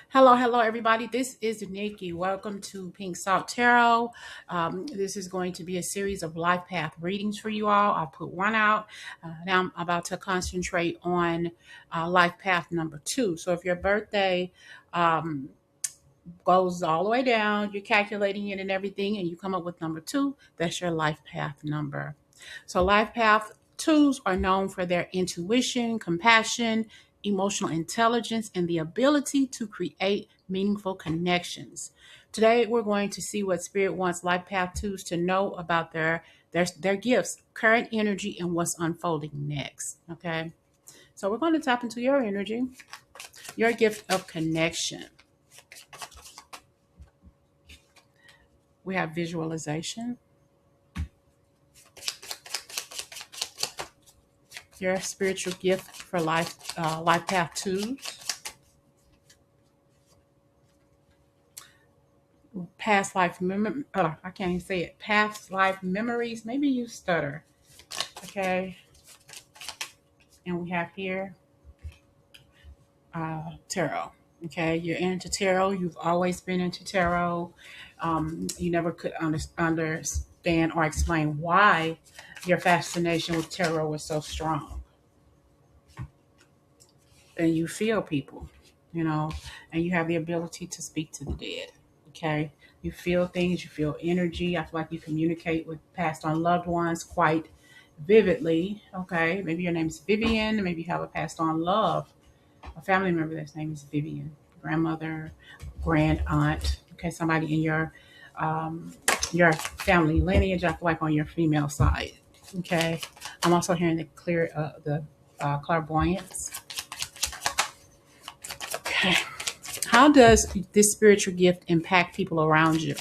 Hello, everybody. This is Nikki. Welcome to Pink Salt Tarot. This is going to be a series of life path readings for you all. I'll put one out. Now I'm about to concentrate on life path number 2. So if your birthday um, goes all the way down, you're calculating it and everything, and you come up with number 2, that's your life path number. So life path 2s are known for their intuition, compassion, emotional intelligence, and the ability to create meaningful connections. Today, we're going to see what Spirit wants life path 2s to know about their gifts, current energy, and what's unfolding next. Okay, so we're going to tap into your energy, your gift of connection. We have visualization, your spiritual gift for life path 2s. Past life I can't even say it. Past life memories. Maybe you stutter. Okay. And we have here tarot. Okay, you're into tarot. You've always been into tarot. You never could understand or explain why your fascination with tarot was so strong. And you feel people, and you have the ability to speak to the dead. Okay, you feel things, you feel energy. I feel like you communicate with passed on loved ones quite vividly. Okay, maybe your name is Vivian, maybe you have a passed on love, a family member that's name is Vivian, grandmother, grand aunt. Okay, somebody in your family lineage. I feel like on your female side. Okay, I'm also hearing the clairvoyance. Okay. How does this spiritual gift impact people around you?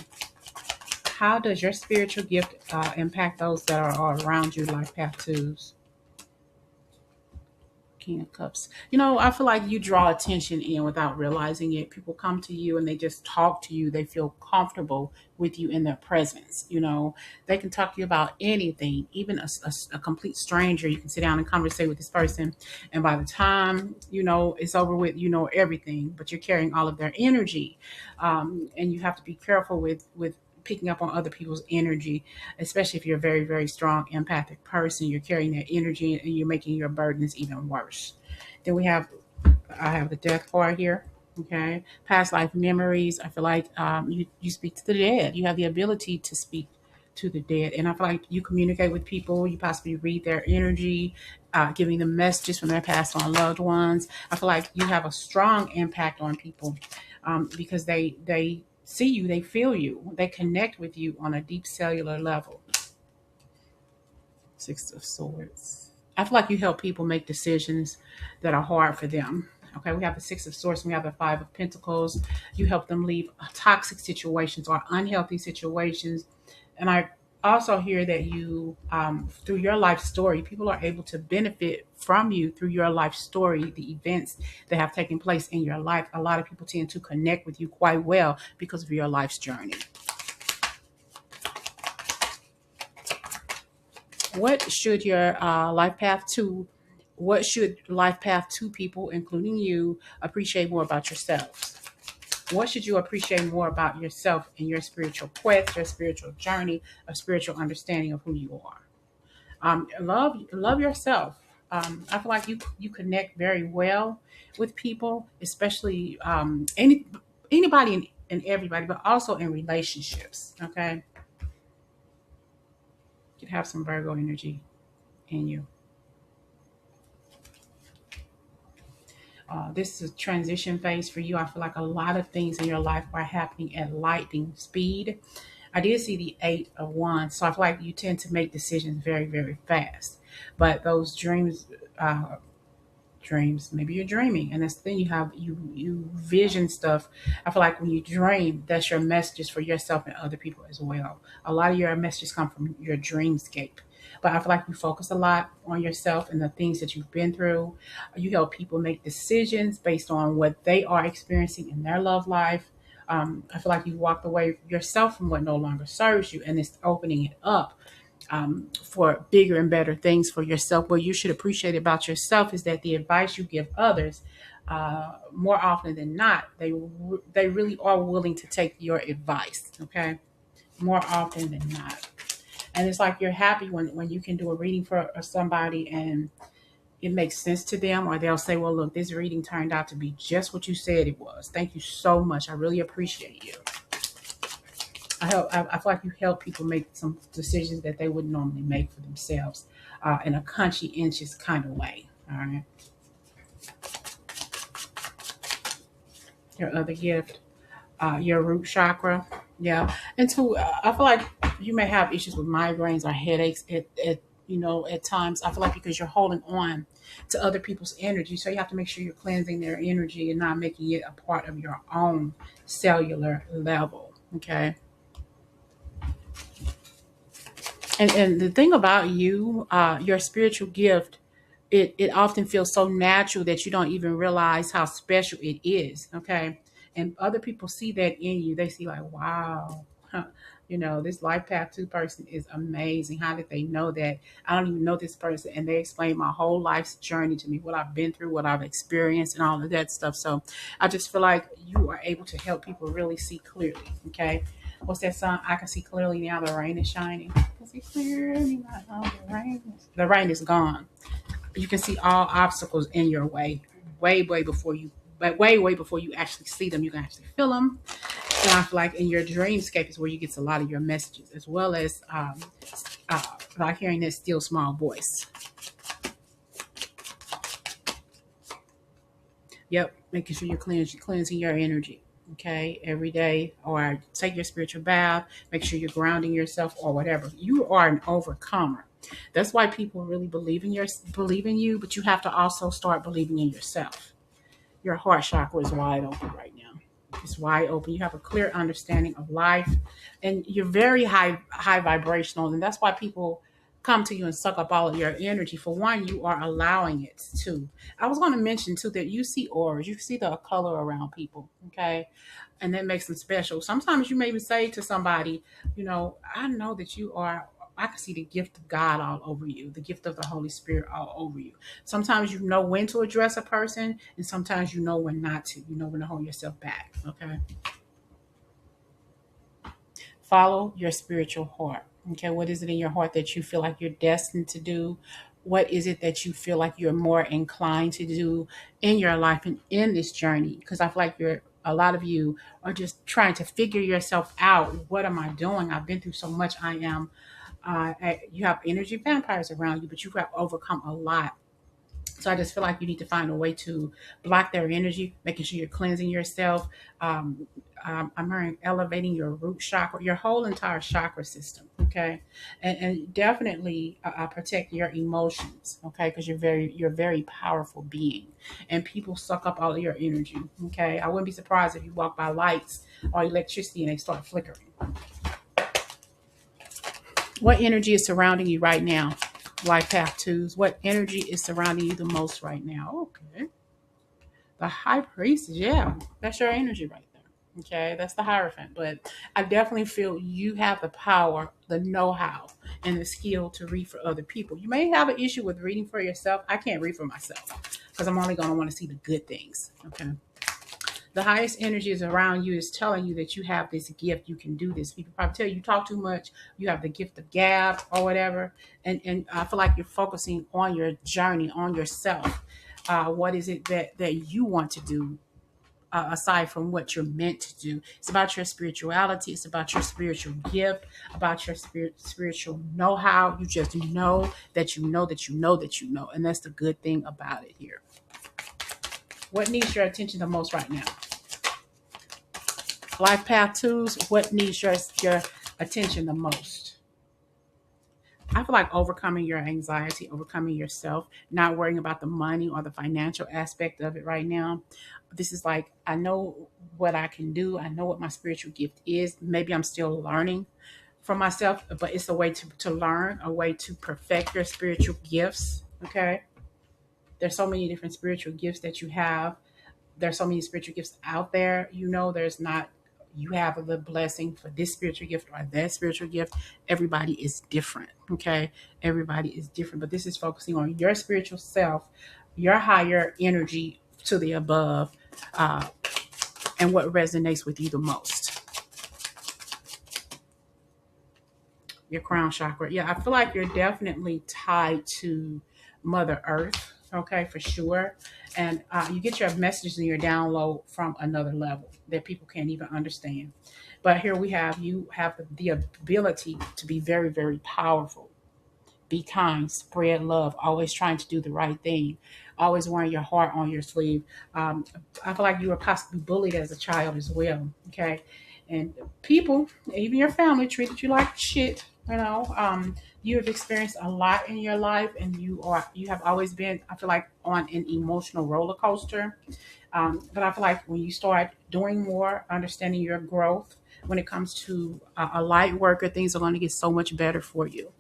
How does your spiritual gift impact those that are around you, like path 2s? King of Cups. I feel like you draw attention in without realizing it. People come to you and they just talk to you. They feel comfortable with you in their presence. They can talk to you about anything, even a complete stranger. You can sit down and conversate with this person. And by the time, it's over with, everything, but you're carrying all of their energy. And you have to be careful with picking up on other people's energy, especially if you're a very, very strong empathic person. You're carrying that energy and you're making your burdens even worse. Then I have the death card here. Okay. Past life memories. I feel like you speak to the dead. You have the ability to speak to the dead. And I feel like you communicate with people. You possibly read their energy, giving them messages from their past on loved ones. I feel like you have a strong impact on people because they see you, they feel you, they connect with you on a deep cellular level. Six of Swords. I feel like you help people make decisions that are hard for them. Okay, we have the Six of Swords, and we have the Five of Pentacles. You help them leave toxic situations or unhealthy situations. And I also hear that you, through your life story, people are able to benefit from you through your life story, the events that have taken place in your life. A lot of people tend to connect with you quite well because of your life's journey. What should your what should life path 2 people, including you, appreciate more about yourselves? What should you appreciate more about yourself in your spiritual quest, your spiritual journey, a spiritual understanding of who you are? Love yourself. I feel like you connect very well with people, especially anybody and everybody, but also in relationships. Okay, you could have some Virgo energy in you. This is a transition phase for you. I feel like a lot of things in your life are happening at lightning speed. I did see the Eight of Wands, so I feel like you tend to make decisions very, very fast. But those dreams, maybe you're dreaming, and that's the thing. You vision stuff. I feel like when you dream, that's your messages for yourself and other people as well. A lot of your messages come from your dreamscape. But I feel like you focus a lot on yourself and the things that you've been through. You help people make decisions based on what they are experiencing in their love life. I feel like you walked away yourself from what no longer serves you, and it's opening it up for bigger and better things for yourself. What you should appreciate about yourself is that the advice you give others more often than not, they really are willing to take your advice. Okay, more often than not. And it's like you're happy when you can do a reading for somebody and it makes sense to them, or they'll say, well, look, this reading turned out to be just what you said it was. Thank you so much. I really appreciate you. I feel like you help people make some decisions that they wouldn't normally make for themselves in a conscientious kind of way. All right. Your other gift, your root chakra. Yeah. And so I feel like you may have issues with migraines or headaches at times. I feel like because you're holding on to other people's energy. So you have to make sure you're cleansing their energy and not making it a part of your own cellular level. Okay. And the thing about you, your spiritual gift, it often feels so natural that you don't even realize how special it is. Okay. And other people see that in you. They see like, wow, huh, this life path 2 person is amazing. How did they know that? I don't even know this person. And they explain my whole life's journey to me, what I've been through, what I've experienced, and all of that stuff. So I just feel like you are able to help people really see clearly. Okay. What's that song? I can see clearly now the rain is shining. I can see clearly now the rain is gone. You can see all obstacles in your way, way before you, but way before you actually see them. You can actually feel them. And I feel like in your dreamscape is where you get a lot of your messages, as well as like hearing that still small voice. Yep, making sure you're cleansing your energy. Okay, every day, or take your spiritual bath. Make sure you're grounding yourself, or whatever. You are an overcomer. That's why people really believe in you, but you have to also start believing in yourself. Your heart chakra is wide open right now. It's wide open. You have a clear understanding of life, and you're very high vibrational, and that's why people come to you and suck up all of your energy. For one, you are allowing it to. I was going to mention too that you see auras, you see the color around people, okay, and that makes them special. Sometimes you may even say to somebody, I know that you are. I can see the gift of God all over you, the gift of the Holy Spirit all over you. Sometimes you know when to address a person, and sometimes you know when not to. You know when to hold yourself back. Okay. Follow your spiritual heart. Okay. What is it in your heart that you feel like you're destined to do? What is it that you feel like you're more inclined to do in your life and in this journey? Because I feel like a lot of you are just trying to figure yourself out. What am I doing? I've been through so much. You have energy vampires around you, but you have overcome a lot. So I just feel like you need to find a way to block their energy, making sure you're cleansing yourself. Um, I'm hearing elevating your root chakra, your whole entire chakra system. Okay, and definitely protect your emotions. Okay, because you're a very powerful being, and people suck up all of your energy. Okay, I wouldn't be surprised if you walk by lights or electricity and they start flickering. What energy is surrounding you right now? Life path twos. What energy is surrounding you the most right now? Okay. The high priest, yeah. That's your energy right there. Okay. That's the Hierophant. But I definitely feel you have the power, the know-how, and the skill to read for other people. You may have an issue with reading for yourself. I can't read for myself because I'm only going to want to see the good things. Okay. The highest energy is around you is telling you that you have this gift. You can do this. People probably tell you you talk too much. You have the gift of gab or whatever. And I feel like you're focusing on your journey, on yourself. What is it that you want to do aside from what you're meant to do? It's about your spirituality. It's about your spiritual gift, about your spiritual know-how. You just know that you know that you know that you know. And that's the good thing about it here. What needs your attention the most right now? Life path twos, what needs your attention the most? I feel like overcoming your anxiety, overcoming yourself, not worrying about the money or the financial aspect of it right now. This is like, I know what I can do. I know what my spiritual gift is. Maybe I'm still learning for myself, but it's a way to learn, a way to perfect your spiritual gifts. Okay. There's so many different spiritual gifts that you have. There's so many spiritual gifts out there. There's not, you have the blessing for this spiritual gift or that spiritual gift. Everybody is different. Okay. Everybody is different, but this is focusing on your spiritual self, your higher energy to the above, and what resonates with you the most. Your crown chakra. Yeah, I feel like you're definitely tied to Mother Earth. Okay, for sure. And you get your messages and your download from another level that people can't even understand. But here we have, you have the ability to be very, very powerful. Be kind, spread love, always trying to do the right thing, always wearing your heart on your sleeve. Um, I feel like you were possibly bullied as a child as well. Okay. And people, even your family, treated you like shit. You have experienced a lot in your life, and you have always been, I feel like, on an emotional roller coaster. But I feel like when you start doing more, understanding your growth when it comes to a light worker, things are going to get so much better for you.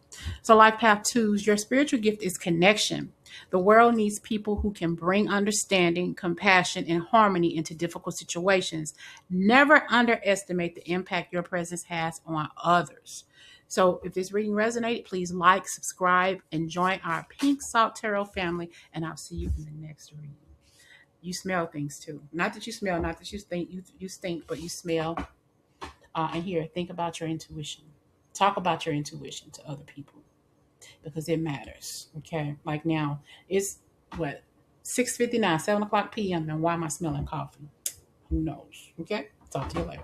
So, Life Path 2s, your spiritual gift is connection. The world needs people who can bring understanding, compassion, and harmony into difficult situations. Never underestimate the impact your presence has on others. So, if this reading resonated, please like, subscribe, and join our Pink Salt Tarot family. And I'll see you in the next reading. You smell things too. Not that you smell, not that you think you stink, but you smell. And here, think about your intuition. Talk about your intuition to other people because it matters. Okay, like now it's what 6:59, 7 o'clock p.m. And why am I smelling coffee? Who knows? Okay, talk to you later.